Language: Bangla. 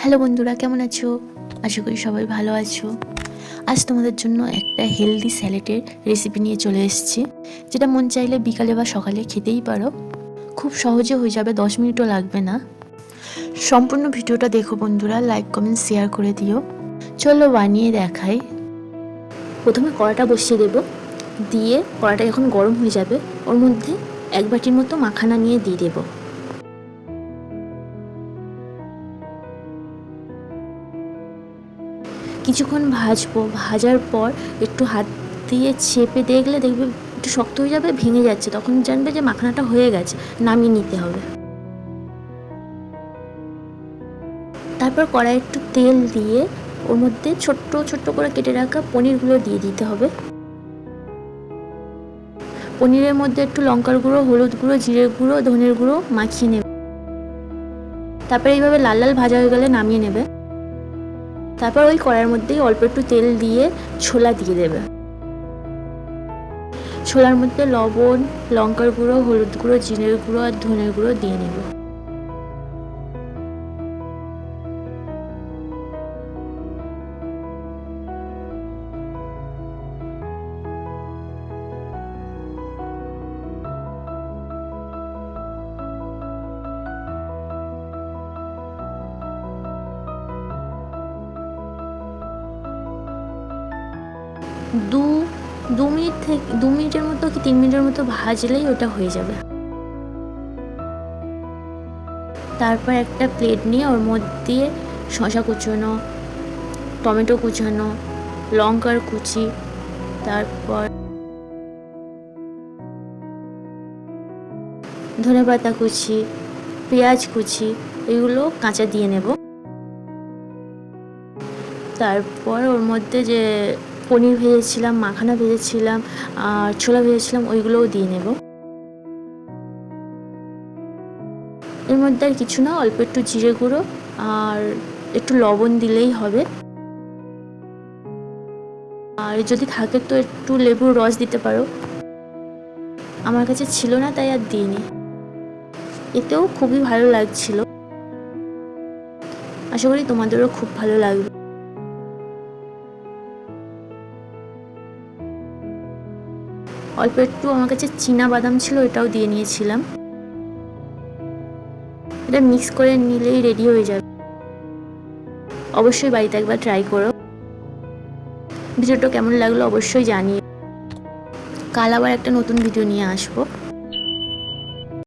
হ্যালো বন্ধুরা, কেমন আছো? আশা করি সবাই ভালো আছো। আজ তোমাদের জন্য একটা হেলদি স্যালাডের রেসিপি নিয়ে চলে এসেছি, যেটা মন চাইলে বিকালে বা সকালে খেতেই পারো। খুব সহজে হয়ে যাবে, 10 মিনিটও লাগবে না। সম্পূর্ণ ভিডিওটা দেখো বন্ধুরা, লাইক কমেন্ট শেয়ার করে দিও। চলো বানিয়ে দেখাই। প্রথমে কড়াটা বসিয়ে দেবো, দিয়ে কড়াটা যখন গরম হয়ে যাবে ওর মধ্যে 1 বাটির মতো মাখানা নিয়ে দিয়ে দেবো। কিছুক্ষণ ভাজবো, ভাজার পর একটু হাত দিয়ে চেপে দেখবে একটু শক্ত হয়ে যাবে, ভেঙে যাচ্ছে, তখন জানবে যে মাখানাটা হয়ে গেছে, নামিয়ে নিতে হবে। তারপর কড়াই একটু তেল দিয়ে ওর মধ্যে ছোট্ট ছোট্ট করে কেটে রাখা পনিরগুলো দিয়ে দিতে হবে। পনিরের মধ্যে একটু লঙ্কার গুঁড়ো, হলুদ গুঁড়ো, জিরের গুঁড়ো, ধনের গুঁড়ো মাখিয়ে নেবে। তারপরে এইভাবে লাল লাল ভাজা হয়ে গেলে নামিয়ে নেবে। তারপর ওই কড়াইয়ের মধ্যেই অল্প একটু তেল দিয়ে ছোলা দিয়ে দেবে। ছোলার মধ্যে লবণ, লঙ্কার গুঁড়ো, হলুদ গুঁড়ো, জিরের গুঁড়ো আর ধনের গুঁড়ো দিয়ে নেব। দু মিনিট থেকে 2 মিনিটের মতো কি 3 মিনিটের মতো ভাজলেই ওটা হয়ে যাবে। তারপর একটা প্লেট নিয়ে ওর মধ্যে শসা কুচানো, টমেটো কুচানো, লঙ্কার কুচি, তারপর ধনেপাতা কুচি, পেঁয়াজ কুচি, এগুলো কাঁচা দিয়ে নেব। তারপর ওর মধ্যে যে পনির ভেজেছিলাম, মাখানা ভেজেছিলাম আর ছোলা ভেজেছিলাম, ওইগুলোও দিয়ে নেব। এর মধ্যে আর কিছু না, অল্প একটু জিরে গুঁড়ো আর একটু লবণ দিলেই হবে। আর যদি থাকে তো একটু লেবুর রস দিতে পারো, আমার কাছে ছিল না তাই আর দিইনি। এতেও খুবই ভালো লাগছিল, আশা করি তোমাদেরও খুব ভালো লাগবে। অল্প একটু আমার কাছে চীনা বাদাম ছিল, এটাও দিয়ে নিয়েছিলাম। এটা মিক্স করে নিলেই রেডি হয়ে যাবে। অবশ্যই বাড়িতে একবার ট্রাই করো। ভিডিওটা কেমন লাগলো অবশ্যই জানিও। কাল আবার একটা নতুন ভিডিও নিয়ে আসবো।